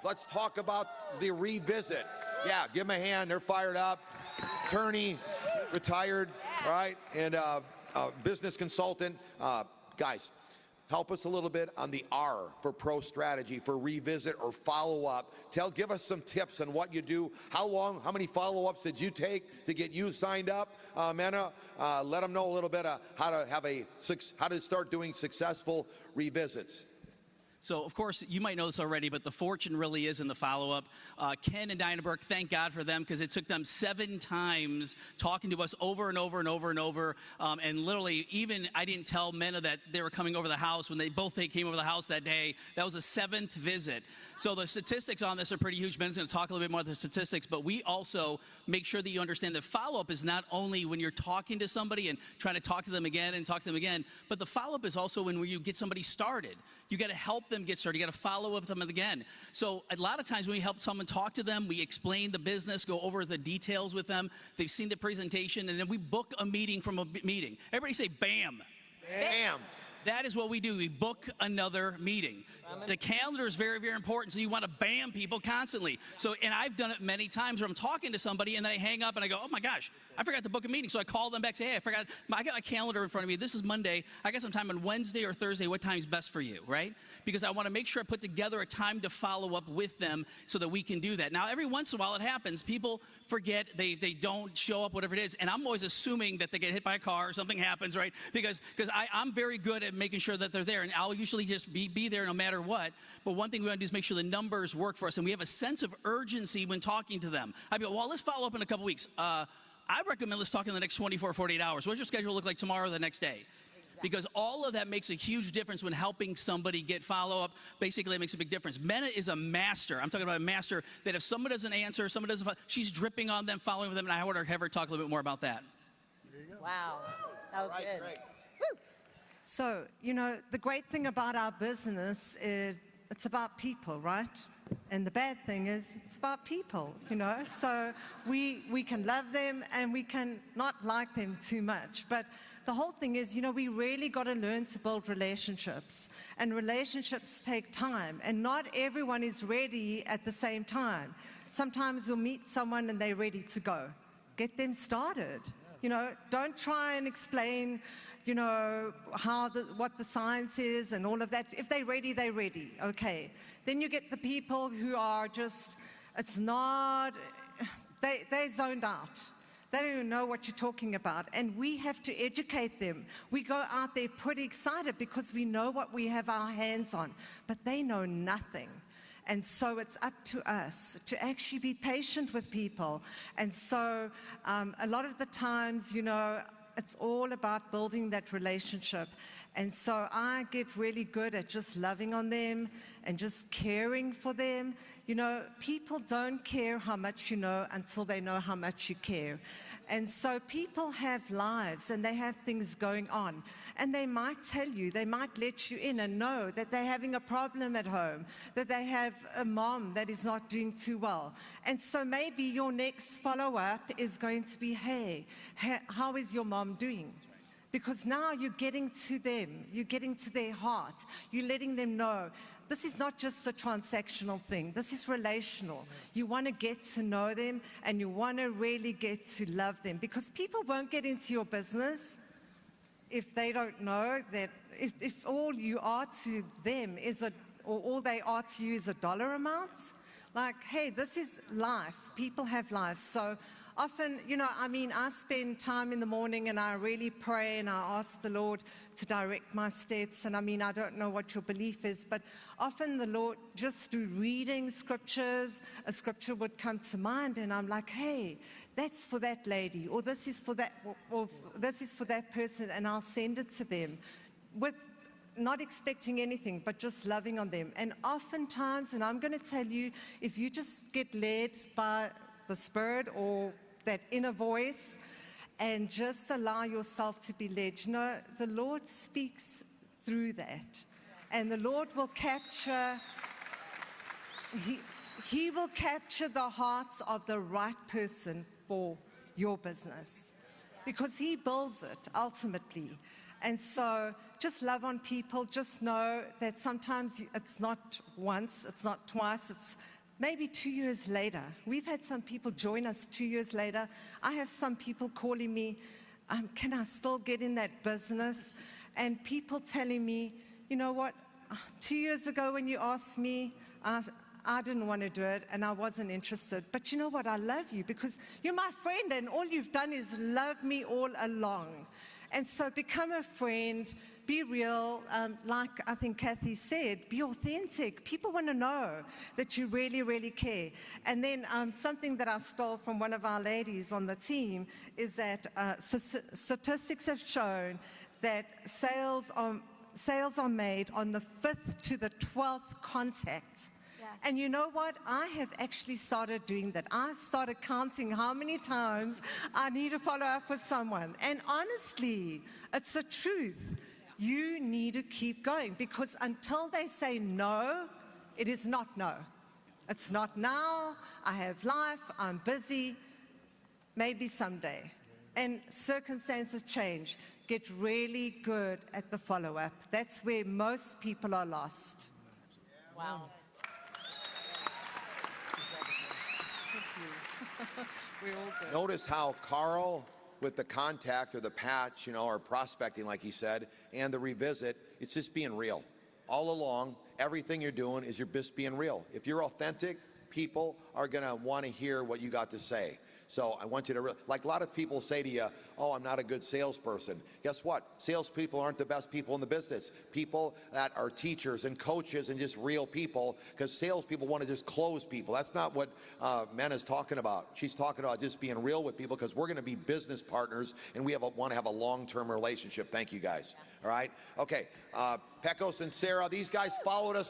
let's talk about the revisit. Yeah, give them a hand. They're fired up. Attorney, retired, right? And business consultant. Guys, help us a little bit on the R for pro strategy, for revisit or follow up. Give us some tips on what you do. How many follow-ups did you take to get you signed up? Mena, let them know a little bit how to start doing successful revisits. So, of course, you might know this already, but the fortune really is in the follow-up. Ken and Diana Burke, thank God for them, because it took them 7 times talking to us over and over and over and over. And literally, even I didn't tell Mena that they were coming over the house. When they came over the house that day, that was the 7th visit. So the statistics on this are pretty huge. Ben's going to talk a little bit more about the statistics, but we also make sure that you understand that follow-up is not only when you're talking to somebody and trying to talk to them again and talk to them again, but the follow-up is also when you get somebody started. You got to help them get started. You got to follow up with them again. So a lot of times when we help someone talk to them, we explain the business, go over the details with them. They've seen the presentation, and then we book a meeting from a meeting. Everybody say BAM. Bam. That is what we do. We book another meeting. The calendar is very, very important, so you want to BAM people constantly. So, and I've done it many times where I'm talking to somebody and then I hang up and I go, oh my gosh, I forgot to book a meeting. So I call them back, say, hey, I got my calendar in front of me. This is Monday. I got some time on Wednesday or Thursday. What time is best for you, right? Because I want to make sure I put together a time to follow up with them so that we can do that. Now, every once in a while it happens. People forget, they don't show up, whatever it is. And I'm always assuming that they get hit by a car or something happens, right? Because I'm very good at making sure that they're there. And I'll usually just be there no matter what. But one thing we want to do is make sure the numbers work for us. And we have a sense of urgency when talking to them. I go, well, let's follow up in a couple weeks. I recommend let's talk in the next 24, 48 hours. What's your schedule look like tomorrow or the next day? Exactly. Because all of that makes a huge difference when helping somebody get follow-up. Basically, it makes a big difference. Mena is a master. I'm talking about a master that if someone doesn't answer, someone doesn't, she's dripping on them, following them, and I want to have her talk a little bit more about that. Wow, that was good. Great. Woo. So, you know, the great thing about our business is it's about people, right? And the bad thing is it's about people, you know. So we can love them and we can not like them too much. But the whole thing is, you know, we really got to learn to build relationships. And relationships take time. And not everyone is ready at the same time. Sometimes you'll meet someone and they're ready to go. Get them started. You know, don't try and explain, you know, what the science is and all of that. If they're ready, they're ready. Okay. Then you get the people who are just, it's not, they're zoned out. They don't even know what you're talking about. And we have to educate them. We go out there pretty excited because we know what we have our hands on, but they know nothing. And so it's up to us to actually be patient with people. And so a lot of the times, you know, it's all about building that relationship. And so I get really good at just loving on them and just caring for them. You know, people don't care how much you know until they know how much you care. And so people have lives and they have things going on. And they might tell you, they might let you in and know that they're having a problem at home, that they have a mom that is not doing too well. And so maybe your next follow-up is going to be, hey, how is your mom doing? Because now you're getting to them, you're getting to their heart, you're letting them know this is not just a transactional thing, this is relational. You want to get to know them and you want to really get to love them, because people won't get into your business if they don't know that if all you are to them is or all they are to you is a dollar amount. Like, hey, this is life. People have lives. So often, you know, I mean, I spend time in the morning and I really pray and I ask the Lord to direct my steps. And I mean, I don't know what your belief is, but often the Lord, just through reading scriptures, a scripture would come to mind and I'm like, hey, that's for that lady, or this is for that, or this is for that person, and I'll send it to them with not expecting anything, but just loving on them. And oftentimes, and I'm going to tell you, if you just get led by the Spirit or that inner voice and just allow yourself to be led, you know, the Lord speaks through that. And the Lord will capture, He will capture the hearts of the right person for your business, because He builds it ultimately. And so just love on people. Just know that sometimes it's not once, it's not twice, it's maybe 2 years later. We've had some people join us 2 years later. I have some people calling me, can I still get in that business? And people telling me, you know what, 2 years ago when you asked me, I didn't want to do it and I wasn't interested. But you know what, I love you because you're my friend and all you've done is love me all along. And so become a friend, be real, like I think Kathy said, be authentic. People want to know that you really, really care. And then something that I stole from one of our ladies on the team is that statistics have shown that sales are made on the 5th to the 12th contact. And you know what? I have actually started doing that. I started counting how many times I need to follow up with someone. And honestly, it's the truth. You need to keep going because until they say no, it is not no. It's not now. I have life. I'm busy. Maybe someday. And circumstances change. Get really good at the follow-up. That's where most people are lost. Wow. We're all good. Notice how Carl, with the contact or the patch, or prospecting, like he said, and the revisit, it's just being real. All along, everything you're doing is you're just being real. If you're authentic, people are going to want to hear what you got to say. So I want you to, like a lot of people say to you, oh, I'm not a good salesperson. Guess what? Salespeople aren't the best people in the business. People that are teachers and coaches and just real people, because salespeople want to just close people. That's not what Men is talking about. She's talking about just being real with people because we're going to be business partners and we want to have a long-term relationship. Thank you, guys. All right? Okay. Pecos and Sarah, these guys followed us